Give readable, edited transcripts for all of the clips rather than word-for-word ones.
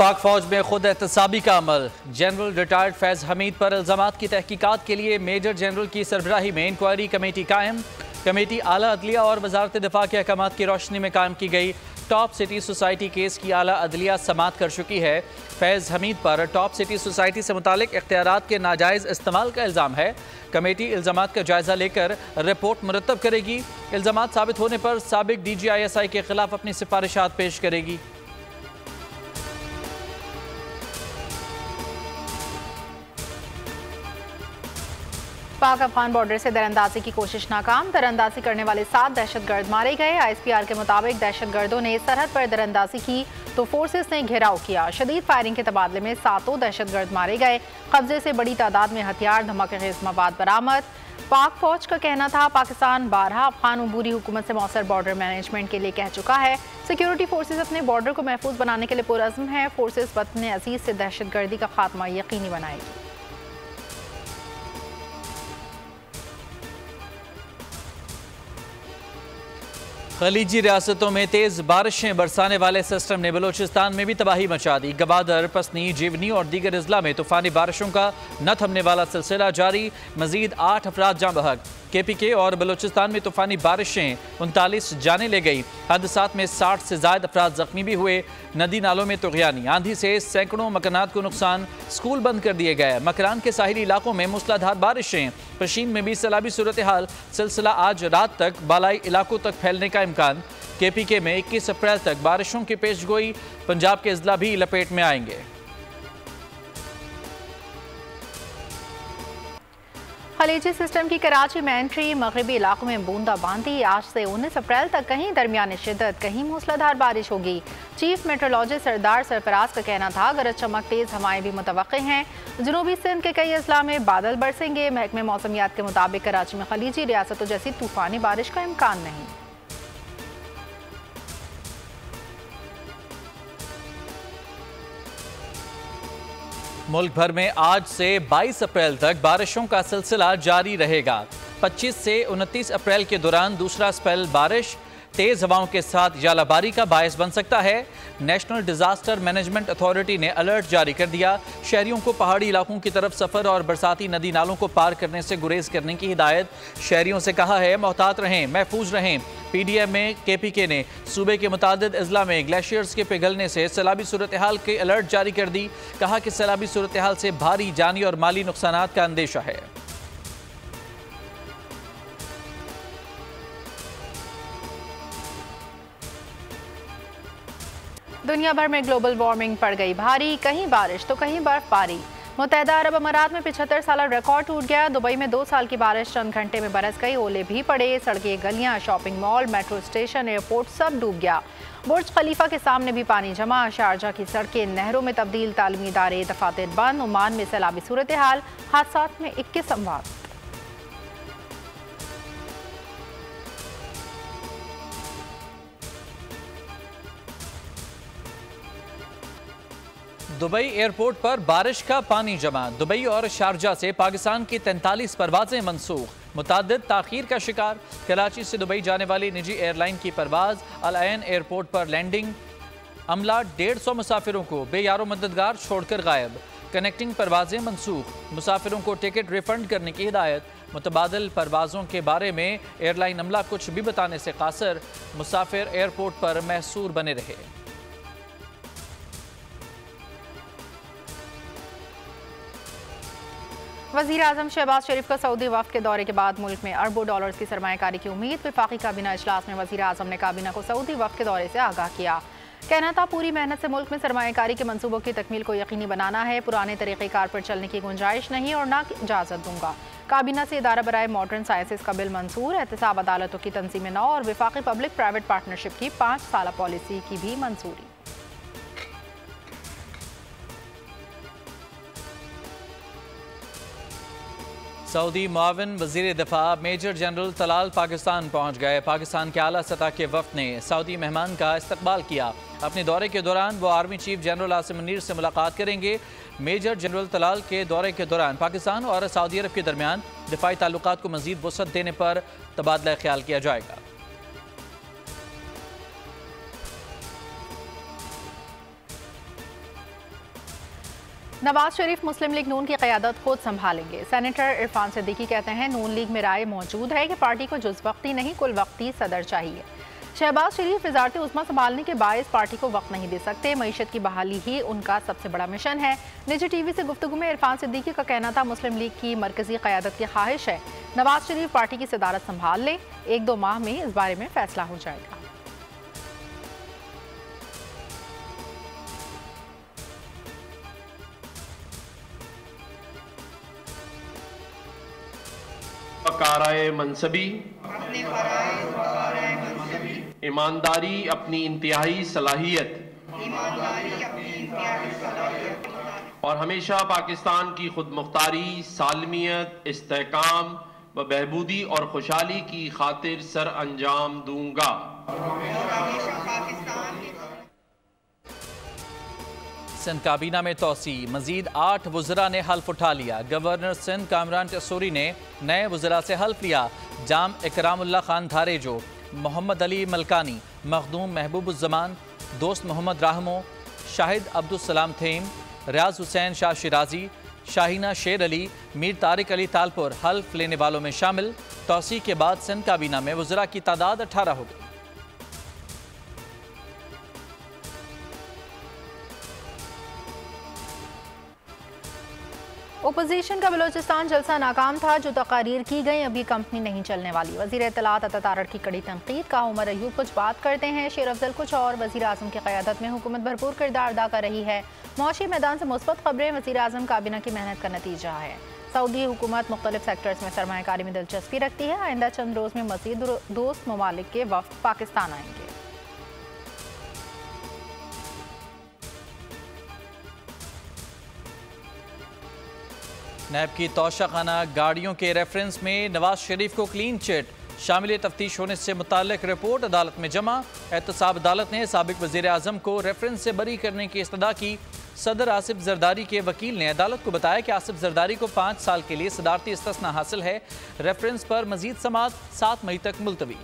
पाक फौज में खुद एहतसाबी का अमल। जनरल रिटायर्ड फैज़ हमीद पर इल्ज़ामात की तहकीकात के लिए मेजर जनरल की सरबराही में इंक्वायरी कमेटी कायम। कमेटी आला अदलिया और वजारत दिफा के अहकामात की रोशनी में कायम की गई। टॉप सिटी सोसाइटी केस की आला अदलिया समाअत कर चुकी है। फैज़ हमीद पर टॉप सिटी सोसाइटी से मुतालिक इख्तियारात के नाजायज़ इस्तेमाल का इल्ज़ाम है। कमेटी इल्ज़ामात का जायज़ा लेकर रिपोर्ट मुरतब करेगी। इल्ज़ामात साबित होने पर साबिक DGISI के खिलाफ अपनी सिफारिशात पेश करेगी। पाक अफगान बॉर्डर से दरअंदाजी की कोशिश नाकाम। दरअंदाजी करने वाले 7 दहशतगर्द मारे गए। ISPR के मुताबिक दहशतगर्दों ने सरहद पर दरअंदाजी की तो फोर्सेस ने घेराव किया। शदीद फायरिंग के तबादले में 7 दहशतगर्द मारे गए। कब्जे से बड़ी तादाद में हथियार धमाकेखेज मवाद बरामद। पाक फौज का कहना था पाकिस्तान 12 अफगान अबूरी हुकूमत से मौसर बॉर्डर मैनेजमेंट के लिए कह चुका है। सिक्योरिटी फोर्सेस अपने बॉर्डर को महफूज बनाने के लिए पुरअज़्म है। फोर्सेस वतन अजीज से दहशतगर्दी का खात्मा यकीनी बनाएगी। खलीजी रियासतों में तेज बारिशें बरसाने वाले सिस्टम ने बलोचिस्तान में भी तबाही मचा दी। गवादर, पसनी, जीवनी और दीगर अजला में तूफानी बारिशों का न थमने वाला सिलसिला जारी। मजीद 8 अफराद जाँ बहक। KPK और बलोचिस्तान में तूफानी बारिशें 39 जाने ले गई। हादसात में 60 से ज्यादा अफराद जख्मी भी हुए। नदी नालों में तुग़यानी आंधी से सैकड़ों मकानात को नुकसान। स्कूल बंद कर दिए गए। मकरान के साहिली इलाकों में मूसलाधार बारिशें। पशीन में भी सैलाबी सूरत हाल। सिलसिला आज रात तक बालाई इलाकों तक फैलने का इम्कान। KPK में 21 अप्रैल तक बारिशों की पेशगोई। पंजाब के अजला भी लपेट में आएंगे। खलीजी सिस्टम की कराची में एंट्री। मगरबी इलाकों में बूंदाबांदी। आज से 19 अप्रैल तक कहीं दरमियानी शिद्दत कहीं मूसलाधार बारिश होगी। चीफ मेट्रोलॉजिस्ट सरदार सरफराज का कहना था गरज चमक तेज हवाएं भी मुतवक्के हैं। जनूबी सिंध के कई अजला में बादल बरसेंगे। महकमे मौसमियात के मुताबिक कराची में खलीजी रियासतों जैसी तूफानी बारिश का इम्कान नहीं। मुल्क भर में आज से 22 अप्रैल तक बारिशों का सिलसिला जारी रहेगा। 25 से 29 अप्रैल के दौरान दूसरा स्पेल बारिश तेज हवाओं के साथ जालाबारी का बायस बन सकता है। नेशनल डिजास्टर मैनेजमेंट अथॉरिटी ने अलर्ट जारी कर दिया। शहरियों को पहाड़ी इलाकों की तरफ सफर और बरसाती नदी नालों को पार करने से गुरेज करने की हिदायत। शहरियों से कहा है मोहतात रहें, महफूज रहें। PDM में KPK ने सूबे के मुतादिद अजला में ग्लेशियर्स के पिघलने से सैलाबी सूरत हाल के अलर्ट जारी कर दी। कहा कि सैलाबी सूरत हाल से भारी जानी और माली नुकसानात का अंदेशा है। दुनिया भर में ग्लोबल वार्मिंग पड़ गई भारी। कहीं बारिश तो कहीं बर्फबारी। मुत्तहिदा अरब अमारात में 75 साल रिकॉर्ड टूट गया। दुबई में 2 साल की बारिश चंद घंटे में बरस गई। ओले भी पड़े। सड़कें, गलियां, shopping mall, metro station, airport सब डूब गया। बुर्ज खलीफा के सामने भी पानी जमा। शारजा की सड़कें नहरों में तब्दील। तालीमी इदारे, दफातर बंद। ओमान में सैलाबी सूरत हाल। हादसात में 21 अमवात। दुबई एयरपोर्ट पर बारिश का पानी जमा। दुबई और शारजा से पाकिस्तान की 43 परवाजें मनसूख। मुताद्दिद ताखीर का शिकार। कराची से दुबई जाने वाली निजी एयरलाइन की परवाज अल आइन एयरपोर्ट पर लैंडिंग। अमला 150 मुसाफिरों को बेयारो मददगार छोड़कर गायब। कनेक्टिंग परवाजें मनसूख। मुसाफिरों को टिकट रिफंड करने की हिदायत। मुतबादिल परवाजों के बारे में एयरलाइन अमला कुछ भी बताने से कासर। मुसाफिर एयरपोर्ट पर महसूर बने रहे। वज़ीर आज़म शहबाज शरीफ का सऊदी वफ़द के दौरे के बाद मुल्क में अरबों डॉलर्स की सरमायाकारी की उम्मीद। वफाकी काबीना इजलास में वज़ीर आज़म ने काबीना को सऊदी वफ़द के दौरे से आगाह किया। कहना था पूरी मेहनत से मुल्क में सरमायाकारी के मंसूबों की तकमील को यकीनी बनाना है। पुराने तरीक़ेकार पर चलने की गुंजाइश नहीं और ना इजाज़त दूंगा। काबीना से इदारा बराए मॉडर्न साइंसेस का बिल मंसूर। एहतसाब अदालतों की तंजीम 9 और वफाकी पब्लिक प्राइवेट पार्टनरशिप की 5 साला पॉलिसी की भी मंजूरी। सऊदी मुआविन वज़ीर दिफा मेजर जनरल तलाल पाकिस्तान पहुँच गए। पाकिस्तान के आला सतह के वफ़द ने सऊदी मेहमान का इस्तकबाल किया। अपने दौरे के दौरान वो army chief general Asim Munir से मुलाकात करेंगे। मेजर जनरल तलाल के दौरे के दौरान पाकिस्तान और सऊदी अरब के दरमियान दिफाई ताल्लुकात को मज़ीद वसअत देने पर तबादला ख्याल किया जाएगा। नवाज शरीफ मुस्लिम लीग नून की क़यादत खुद संभालेंगे। सेनेटर इरफान सिद्दीकी कहते हैं नून लीग में राय मौजूद है कि पार्टी को जुज़ वक्ती नहीं कुल वक्ती सदर चाहिए। शहबाज शरीफ वज़ारत उज़्मा संभालने के बायस पार्टी को वक्त नहीं दे सकते। मईशत की बहाली ही उनका सबसे बड़ा मिशन है। निजी टीवी से गुफ्तगू में इरफान सिद्दीकी का कहना था मुस्लिम लीग की मरकजी क़यादत की ख्वाहिश है नवाज शरीफ पार्टी की सदारत संभाल लें, 1-2 माह में इस बारे में फैसला हो जाएगा। फ़राए मनसबी ईमानदारी अपनी इंतहाई सलाहियत और हमेशा पाकिस्तान की खुद मुख्तारी, सालमियत, इस्तेहकाम व बहबूदी और खुशहाली की खातिर सर अंजाम दूंगा। सिंध काबीना में तोसी, मजीद 8 वज़रा ने हल्फ उठा लिया। गवर्नर सिंध कामरान टेसूरी ने नए वज़रा से हल्फ लिया। जाम इकरामुल्लाह खान धारेजो, मोहम्मद अली मलकानी, मखदूम महबूबुज़्ज़मान, दोस्त मोहम्मद राहमो, शाहिद अब्दुलसलाम थेम, रियाज हुसैन शाह शिराजी, शाहीना शेर अली, मीर तारिक अली तालपुर हल्फ लेने वालों में शामिल। तोसी के बाद सिंध काबीना में वज़रा की तादाद 18 हो गई। ओपोजिशन का बलोचिस्तान जलसा नाकाम था। जो तकारीर की गई अभी कंपनी नहीं चलने वाली। वज़ीर इत्तलात अता तारड़ की कड़ी तनकीद का। उमर अयूब कुछ बात करते हैं, शेर अफजल कुछ और। वज़ीर आज़म की क़यादत में हुकूमत भरपूर किरदार अदा कर रही है। मौशी मैदान से मुस्बत खबरें। वज़ीर आज़म काबीना की मेहनत का नतीजा है। सऊदी हुकूमत मुख्तलिफ सेक्टर्स में सरमायाकारी में दिलचस्पी रखती है। आइंदा चंद रोज़ में मज़ीद दोस्त ममालिक के वफ़द पाकिस्तान आएंगे। नैब की तौशाखाना गाड़ियों के रेफरेंस में नवाज शरीफ को क्लीन चिट, शामिल तफ्तीश होने से मुताल्लिक रिपोर्ट अदालत में जमा। एहतसाब अदालत ने साबिक वज़ीर आज़म को रेफरेंस से बरी करने की इस्तदा की। सदर आसिफ जरदारी के वकील ने अदालत को बताया कि आसिफ जरदारी को 5 साल के लिए सदारती इस्तिस्ना हासिल है। रेफरेंस पर मजीद समाअत 7 मई तक मुलतवी।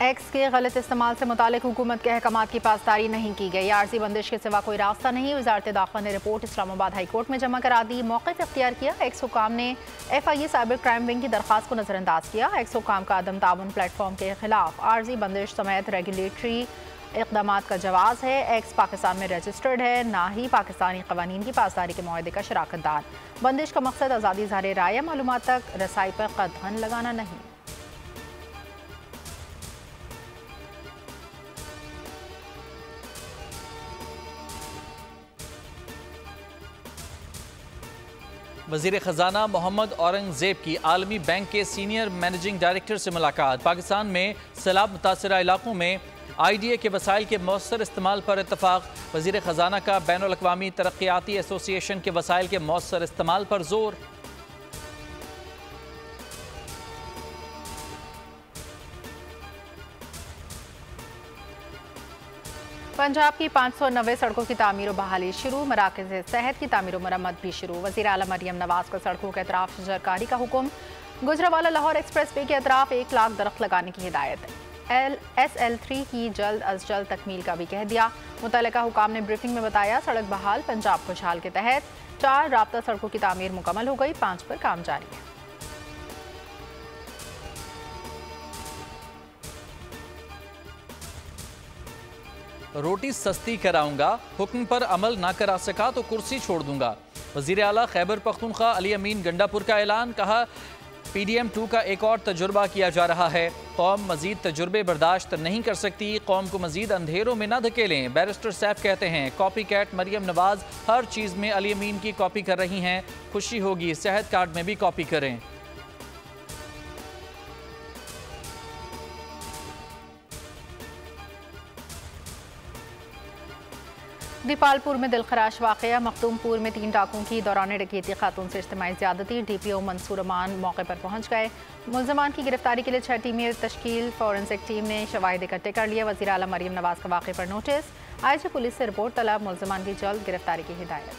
एक्स के गलत इस्तेमाल से मुतालिक हुकूमत के अहकामात की पासदारी नहीं की गई। आर्जी बंदिश के सिवा कोई रास्ता नहीं। वज़ारत दाखिला ने रिपोर्ट इस्लामाबाद हाई कोर्ट में जमा करा दी। मौक़िफ़ इख्तियार किया। एक्स हुकाम ने FIA साइबर क्राइम विंग की दरख्वास्त को नज़रअंदाज किया। एक्स हुकाम का अदम ताउन प्लेटफॉर्म के खिलाफ आर्जी बंदिश समेत रेगुलेटरी इक़दामात का जवाज़ है। एक्स पाकिस्तान में रजिस्टर्ड है, ना ही पाकिस्तानी क़वानीन की पासदारी के मुआहदे का शराकतदार। बंदिश का मकसद आज़ादी ज़ाहिर राय या मालूमात तक रसाई पर कदगन लगाना नहीं। वज़ीर ख़जाना मोहम्मद औरंगज़ेब की आलमी बैंक के सीनियर मैनेजिंग डायरेक्टर से मुलाकात। पाकिस्तान में सैलाब मुतासरा इलाकों में IDA के वसाइल के मौसर इस्तेमाल पर इत्तफाक। वज़ीर ख़जाना का बैनुल अक़वामी तरक्याती एसोसिएशन के वसाइल के मौसर इस्तेमाल पर जोर। पंजाब की 590 सड़कों की तामीर व बहाली शुरू। मराकज़ सेहत की तामीर व मरम्मत भी शुरू। वज़ीर आला मरियम नवाज का सड़कों के अतराफ शजरकारी का हुक्म। गुजरावाला लाहौर एक्सप्रेस वे के अतराफ 1 लाख दरख्त लगाने की हिदायत। SL3 की जल्द अज जल्द तकमील का भी कह दिया। मुतल्लिका हुकाम ने ब्रीफिंग में बताया सड़क बहाल पंजाब खुशहाल के तहत 4 राब्ता सड़कों की तामीर मुकम्मल हो गई, 5 पर काम जारी है। रोटी सस्ती कराऊंगा, हुक्म पर अमल ना करा सका तो कुर्सी छोड़ दूंगा। वज़ीर आला खैबर पख्तूनख्वा अली अमीन गंडापुर का ऐलान। कहा PDM2 का एक और तजुर्बा किया जा रहा है। कौम मजीद तजुर्बे बर्दाश्त नहीं कर सकती। कौम को मजीद अंधेरों में न धकेलें। बैरिस्टर सैफ कहते हैं कॉपी कैट मरियम नवाज हर चीज़ में अली अमीन की कॉपी कर रही हैं। खुशी होगी सेहत कार्ड में भी कॉपी करें। दीपालपुर में दिलखराश वाक़या। मखदूमपुर में 3 डाकुओं की दौरान डकैती खातून से इज्तिमाई ज़्यादती। DPO मंसूर अमान मौके पर पहुंच गए। मुल्ज़मान की गिरफ्तारी के लिए 6 टीमें तश्कील। फॉरेंसिक टीम ने शवाहिद इकट्ठे कर लिए। वज़ीर आला मरियम नवाज का वाक़े पर नोटिस। IG पुलिस से रिपोर्ट तलब। मुल्ज़मान की जल्द गिरफ्तारी की हिदायत।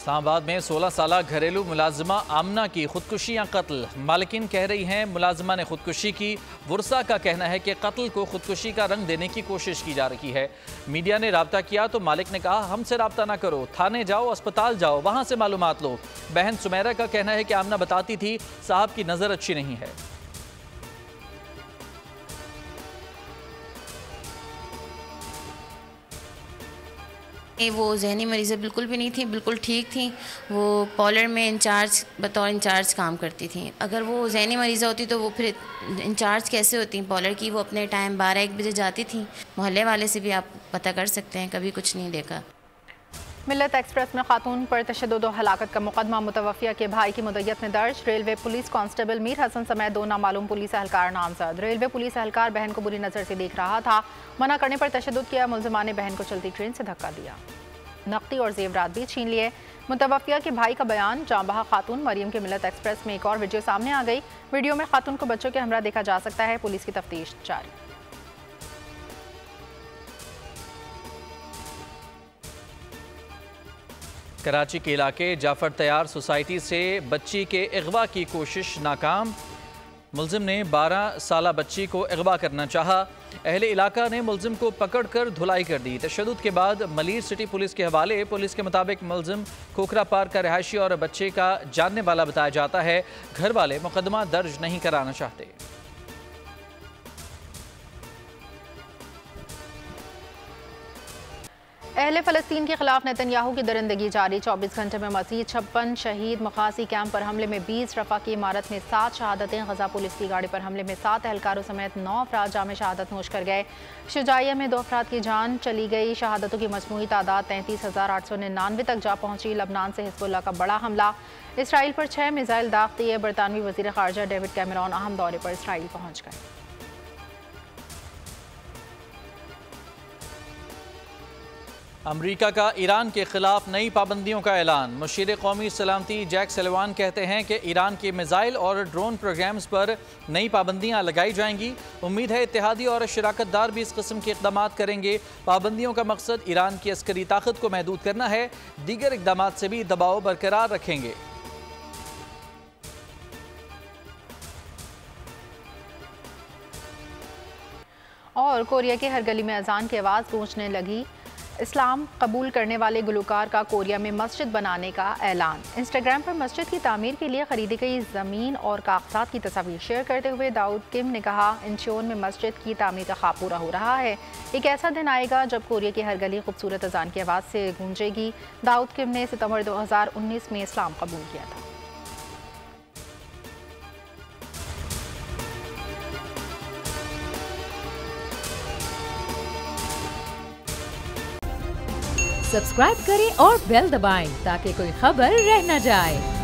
इस्लामाबाद में 16 साल घरेलू मुलाजिमा आमना की खुदकुशी या कत्ल। मालिकिन कह रही हैं मुलाजिमा ने खुदकुशी की। वर्सा का कहना है कि कत्ल को खुदकुशी का रंग देने की कोशिश की जा रही है। मीडिया ने राब्ता किया तो मालिक ने कहा हमसे राब्ता ना करो, थाने जाओ, अस्पताल जाओ, वहां से मालूमात लो। बहन सुमेरा का कहना है कि आमना बताती थी साहब की नज़र अच्छी नहीं है। वो जहनी मरीज़ बिल्कुल भी नहीं थी, बिल्कुल ठीक थी। वो पॉलर में बतौर इंचार्ज काम करती थी। अगर वो जहनी मरीज़ा होती तो वो फिर इंचार्ज कैसे होती पॉलर की? वो अपने टाइम 12-1 बजे जाती थी। मोहल्ले वाले से भी आप पता कर सकते हैं, कभी कुछ नहीं देखा। मिल्लत एक्सप्रेस में खातून पर तशद्दुद और हलाकत का मुकदमा मुतवफ़िया के भाई की मुद्दत में दर्ज। Railway police constable Mir Hasan समेत 2 नामालूम पुलिस एहलकार नामजद। रेलवे पुलिस एहलकार बहन को बुरी नज़र से देख रहा था, मना करने पर तशद्दुद किया। मुलजिमा ने बहन को चलती ट्रेन से धक्का दिया, नकदी और जेवरात भी छीन लिए। मुतवफ़िया के भाई का बयान। जांबहा खातून मरियम के मिल्लत एक्सप्रेस में एक और वीडियो सामने आ गई। वीडियो में खातून को बच्चों के हमरा देखा जा सकता है। पुलिस की तफ्तीश जारी। कराची के इलाके जाफर तैयार सोसाइटी से बच्ची के अगवा की कोशिश नाकाम। मुलजिम ने 12 साला बच्ची को अगवा करना चाहा। अहले इलाका ने मुलजिम को पकड़कर धुलाई कर दी। तशद्दुद के बाद मलीर सिटी पुलिस के हवाले। पुलिस के मुताबिक मुलजिम खोखरा पार्क का रिहायशी और बच्चे का जानने वाला बताया जाता है। घर वाले मुकदमा दर्ज नहीं कराना चाहते। अहले फ़लस्तीन के खिलाफ नेतन्याहू की दरिंदगी जारी। 24 घंटे में मज़ीद 56 शहीद। मखासी कैंप पर हमले में 20, रफ़ा की इमारत में 7 शहादतें। गजा पुलिस की गाड़ी पर हमले में 7 एहलकारों समेत 9 अफराद जाम शहादत नोश कर गए। शुजाइया में 2 अफराद की जान चली गई। शहादतों की मजमूई तादाद 33,899 तक जा पहुंची। लबनान से हिज़्बुल्लाह का बड़ा हमला। इसराइल पर 6 मिसाइल दाग दिए। बरतानवी वज़ीर ख़ारजा डेविड कैमरॉन अहम दौरे पर इसराइल पहुँच गए। अमरीका का ईरान के खिलाफ नई पाबंदियों का ऐलान। मुशीर कौमी सलामती जैक सलिवान कहते हैं कि ईरान के मिसाइल और ड्रोन प्रोग्राम्स पर नई पाबंदियां लगाई जाएंगी। उम्मीद है इत्तेहादी और शराकतदार भी इस किस्म के इक़दाम करेंगे। पाबंदियों का मकसद ईरान की अस्करी ताकत को महदूद करना है। दीगर इक़दाम से भी दबाव बरकरार रखेंगे। और कोरिया के हर गली में अजान की आवाज़ गूंजने लगी। इस्लाम कबूल करने वाले गुलकार का कोरिया में मस्जिद बनाने का ऐलान। इंस्टाग्राम पर मस्जिद की तामीर के लिए खरीदी गई ज़मीन और कागजात की तस्वीर शेयर करते हुए दाऊद किम ने कहा इंचियोन में मस्जिद की तामीर का ख्वाब पूरा हो रहा है। एक ऐसा दिन आएगा जब कोरिया की हर गली खूबसूरत अजान की आवाज़ से गूंजेगी। दाऊद किम ने सितंबर 2019 में इस्लाम कबूल किया था। सब्सक्राइब करें और बेल दबाएं ताकि कोई खबर रह न जाए।